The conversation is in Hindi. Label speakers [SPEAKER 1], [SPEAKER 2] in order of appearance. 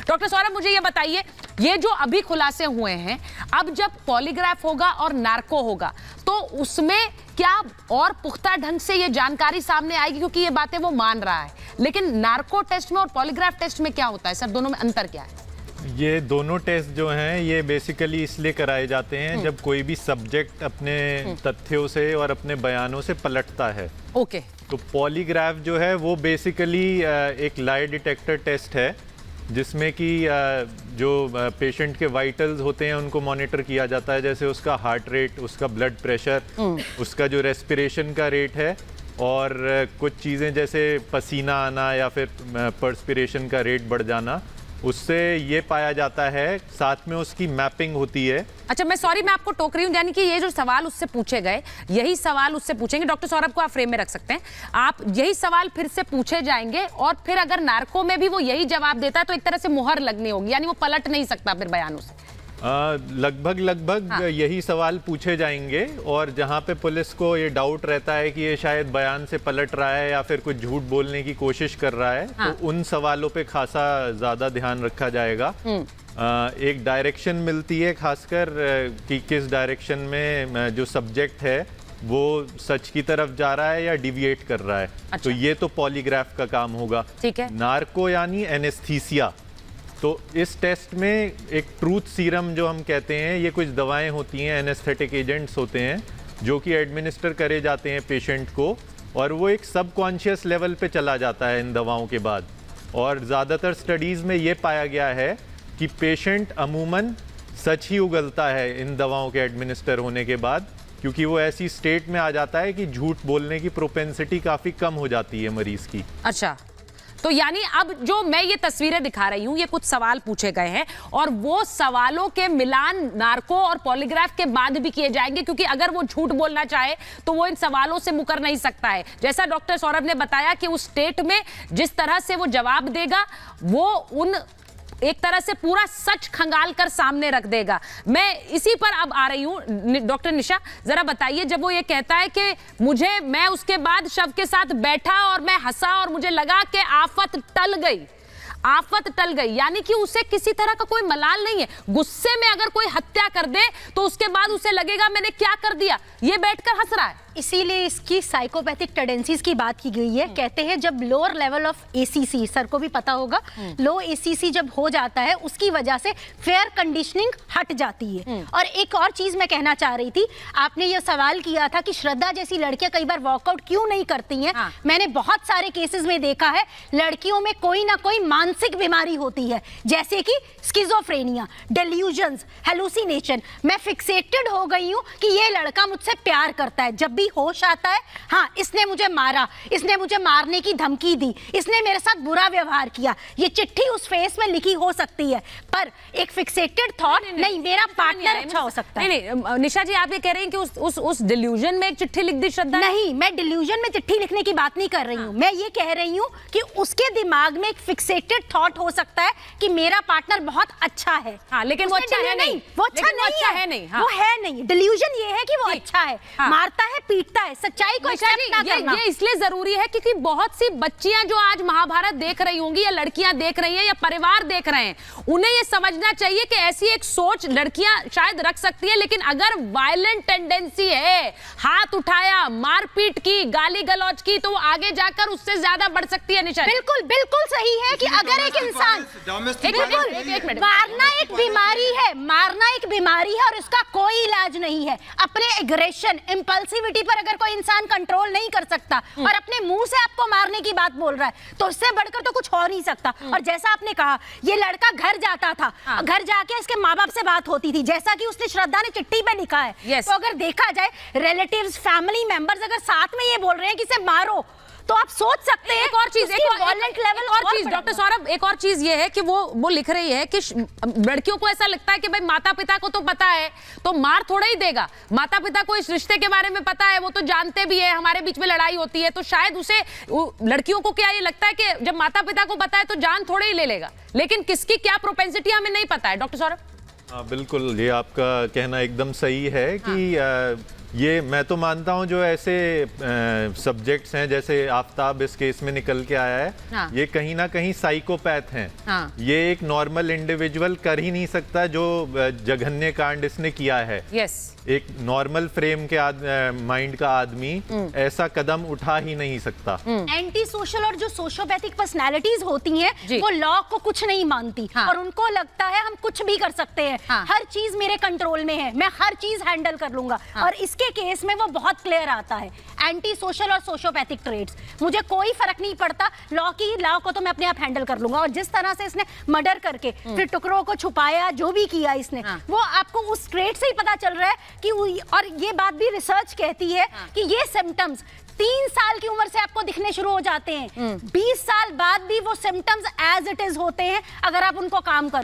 [SPEAKER 1] डॉक्टर सौरभ मुझे ये बताइए, ये जो अभी खुलासे हुए हैं, अब जब पॉलीग्राफ होगा और नार्को होगा तो उसमें क्या और पुख्ता ढंग से ये जानकारी सामने आएगी, क्योंकि ये बातें वो मान रहा है, लेकिन नार्को टेस्ट में और पॉलीग्राफ टेस्ट में क्या होता है सर, दोनों में अंतर क्या है?
[SPEAKER 2] ये दोनों टेस्ट जो हैं ये बेसिकली इसलिए कराए जाते हैं जब कोई भी सब्जेक्ट अपने तथ्यों से और अपने बयानों से पलटता है।
[SPEAKER 1] ओके।
[SPEAKER 2] तो पॉलीग्राफ जो है वो बेसिकली एक लाई डिटेक्टर टेस्ट है जिसमें कि जो पेशेंट के वाइटल्स होते हैं उनको मॉनिटर किया जाता है, जैसे उसका हार्ट रेट, उसका ब्लड प्रेशर, उसका जो रेस्पिरेशन का रेट है और कुछ चीज़ें जैसे पसीना आना या फिर पर्सपिरेशन का रेट बढ़ जाना, उससे ये पाया जाता है। साथ में उसकी मैपिंग होती है।
[SPEAKER 1] अच्छा, मैं सॉरी, मैं आपको टोक रही हूँ, यानी कि ये जो सवाल उससे पूछे गए यही सवाल उससे पूछेंगे। डॉक्टर सौरभ को आप फ्रेम में रख सकते हैं, आप यही सवाल फिर से पूछे जाएंगे और फिर अगर नार्को में भी वो यही जवाब देता है तो एक तरह से मुहर लगनी होगी, यानी वो पलट नहीं सकता फिर बयानों से।
[SPEAKER 2] लगभग
[SPEAKER 1] हाँ।
[SPEAKER 2] यही सवाल पूछे जाएंगे और जहां पे पुलिस को ये डाउट रहता है कि ये शायद बयान से पलट रहा है या फिर कुछ झूठ बोलने की कोशिश कर रहा है,
[SPEAKER 1] हाँ।
[SPEAKER 2] तो उन सवालों पे खासा ज्यादा ध्यान रखा जाएगा। एक डायरेक्शन मिलती है खासकर कि किस डायरेक्शन में जो सब्जेक्ट है वो सच की तरफ जा रहा है या डिविएट कर रहा है।
[SPEAKER 1] अच्छा।
[SPEAKER 2] तो ये तो पॉलीग्राफ का काम होगा।
[SPEAKER 1] ठीक है।
[SPEAKER 2] नार्को यानी एनेस्थीसिया, तो इस टेस्ट में एक ट्रूथ सीरम जो हम कहते हैं, ये कुछ दवाएं होती हैं, एनेस्थेटिक एजेंट्स होते हैं जो कि एडमिनिस्टर करे जाते हैं पेशेंट को, और वो एक सबकॉन्शियस लेवल पे चला जाता है इन दवाओं के बाद। और ज़्यादातर स्टडीज़ में ये पाया गया है कि पेशेंट अमूमन सच ही उगलता है इन दवाओं के एडमिनिस्टर होने के बाद, क्योंकि वो ऐसी स्टेट में आ जाता है कि झूठ बोलने की प्रोपेंसिटी काफ़ी कम हो जाती है मरीज़ की।
[SPEAKER 1] अच्छा, तो यानी अब जो मैं ये तस्वीरें दिखा रही हूं, ये कुछ सवाल पूछे गए हैं और वो सवालों के मिलान नार्को और पॉलीग्राफ के बाद भी किए जाएंगे, क्योंकि अगर वो झूठ बोलना चाहे तो वो इन सवालों से मुकर नहीं सकता है। जैसा डॉक्टर सौरभ ने बताया कि उस स्टेट में जिस तरह से वो जवाब देगा वो उन एक तरह से पूरा सच खंगाल कर सामने रख देगा। मैं इसी पर अब आ रही हूं। डॉक्टर निशा, जरा बताइए, जब वो ये कहता है कि मैं उसके बाद शव के साथ बैठा और मैं हंसा और मुझे लगा कि आफत टल गई, आफत टल गई, यानी कि उसे किसी तरह का कोई मलाल नहीं है। गुस्से में अगर कोई हत्या कर दे तो उसके बाद उसे लगेगा मैंने क्या कर दिया, ये बैठकर हंस रहा है।
[SPEAKER 3] इसीलिए इसकी साइकोपैथिक टेंडेंसीज की बात की गई है। कहते हैं जब lower level of ACC, sir को भी पता होगा, लो एसीसी जब हो जाता है उसकी वजह से फेयर कंडीशनिंग हट जाती है। और एक और चीज मैं कहना चाह रही थी, आपने ये सवाल किया था कि श्रद्धा जैसी लड़कियां कई बार वॉकआउट क्यों नहीं करती हैं।
[SPEAKER 1] हाँ।
[SPEAKER 3] मैंने बहुत सारे केसेस में देखा है, लड़कियों में कोई ना कोई मानसिक बीमारी होती है, जैसे कि स्किज़ोफ्रेनिया, डेल्यूजन्स, हेलुसिनेशन। मैं फिक्सेटेड हो गई हूं कि ये लड़का मुझसे प्यार करता है। जब भी होश आता है, हाँ इसने मुझे मारा, इसने मुझे मारने की धमकी दी, इसने मेरे साथ बुरा व्यवहार किया, ये चिट्ठी उस फेस में लिखी हो सकती है, पर एक फिक्सेटेड थॉट नहीं मेरा पार्टनर अच्छा हो सकता है।
[SPEAKER 1] नहीं निशा जी, आप ये कह रहे हैं कि उस डिल्यूजन में एक चिट्ठी लिख दी श्रद्धा?
[SPEAKER 3] नहीं, मैं डिल्यूजन में चिट्ठी लिखने की बात नहीं कर रही हूँ। मैं ये कह रही हूँ कि उसके दिमाग में एक फिक्सेटेड थॉट हो सकता है कि मेरा पार्टनर बहुत अच्छा है।
[SPEAKER 1] हाँ, लेकिन वो अच्छा है नहीं,
[SPEAKER 3] वो अच्छा नहीं है, वो है नहीं। डिल्यूजन ये है कि वो अच्छा है, मारता है, पीटता है, सच्चाई को एक्सेप्ट ना करना।
[SPEAKER 1] ये इसलिए जरूरी है क्योंकि बहुत सी बच्चियां जो आज महाभारत देख रही होंगी या लड़कियां देख रही हैं या परिवार देख रहे हैं, उन्हें ये समझना चाहिए कि ऐसी एक सोच लड़कियां शायद रख सकती है, लेकिन अगर वायलेंट टेंडेंसी है, हाथ उठाया, मारपीट की, गाली गलौज की, तो वो आगे जाकर उससे ज्यादा बढ़ सकती है। निशा,
[SPEAKER 3] बिल्कुल बिल्कुल सही है कि अगर एक इंसान
[SPEAKER 1] एक मिनट,
[SPEAKER 3] मारना एक बीमारी है, मारना एक बीमारी है और इसका कोई इलाज नहीं है। अपने एग्रेशन, इंपल्सिविटी पर अगर कोई इंसान कंट्रोल नहीं कर सकता और अपने मुंह से आपको मारने की बात बोल रहा है तो इससे बढ़कर तो कुछ हो नहीं सकता। और जैसा आपने कहा, ये लड़का घर जाता था, घर जाके इसके माँ बाप से बात होती थी, जैसा कि उसने श्रद्धा ने चिट्ठी पे लिखा है। तो अगर देखा जाए, रिलेटिव्स, फैमिली मेंबर्स अगर साथ में ये बोल रहे हैं कि इसे मारो, तो आप सोच सकते हैं।
[SPEAKER 1] एक और चीज, डॉक्टर सौरभ, एक और चीज ये है कि वो लिख रही है कि लड़कियों को ऐसा लगता है कि भाई माता पिता को तो पता है तो मार थोड़ा ही देगा, माता पिता को इस रिश्ते के बारे में पता है, वो तो जानते भी है हमारे बीच में लड़ाई होती है, तो शायद उसे लड़कियों को क्या ये लगता है कि जब माता पिता को पता है तो जान थोड़े ही ले लेगा, लेकिन किसकी क्या प्रोपेंसिटी हमें नहीं पता है। डॉक्टर सौरभ?
[SPEAKER 2] हाँ बिल्कुल, ये आपका कहना एकदम सही है कि ये मैं तो मानता हूं जो ऐसे सब्जेक्ट्स हैं जैसे आफताब इस केस में निकल के आया है,
[SPEAKER 1] हाँ।
[SPEAKER 2] ये कहीं ना कहीं साइकोपैथ हैं।
[SPEAKER 1] हाँ।
[SPEAKER 2] ये एक नॉर्मल इंडिविजुअल कर ही नहीं सकता जो जघन्य कांड इसने किया है।
[SPEAKER 1] यस।
[SPEAKER 2] एक नॉर्मल फ्रेम के माइंड का आदमी ऐसा कदम उठा ही नहीं सकता।
[SPEAKER 3] एंटी सोशल और जो सोशियोपैथिक पर्सनालिटीज होती
[SPEAKER 1] जी।
[SPEAKER 3] हैं वो लॉ को कुछ नहीं मानती,
[SPEAKER 1] हाँ।
[SPEAKER 3] और उनको लगता है हम कुछ भी कर सकते हैं,
[SPEAKER 1] हाँ।
[SPEAKER 3] हर चीज मेरे कंट्रोल में है, मैं हर चीज हैंडल कर लूंगा।
[SPEAKER 1] हाँ।
[SPEAKER 3] और इसके केस में वो बहुत क्लियर आता है, एंटी सोशल और सोशियोपैथिक ट्रेड्स। मुझे कोई फर्क नहीं पड़ता, लॉ को तो मैं अपने आप हैंडल कर लूंगा। और जिस तरह से इसने मर्डर करके फिर टुकड़ों को छुपाया, जो भी किया इसने,
[SPEAKER 1] हाँ।
[SPEAKER 3] वो आपको उस ट्रेड से ही पता चल रहा है कि और ये बात भी रिसर्च कहती है कि ये सिम्टम्स 3 साल की उम्र से आपको दिखने शुरू हो जाते हैं, 20 साल बाद भी वो सिम्टम्स एज इट इज होते हैं अगर आप उनको काम करो।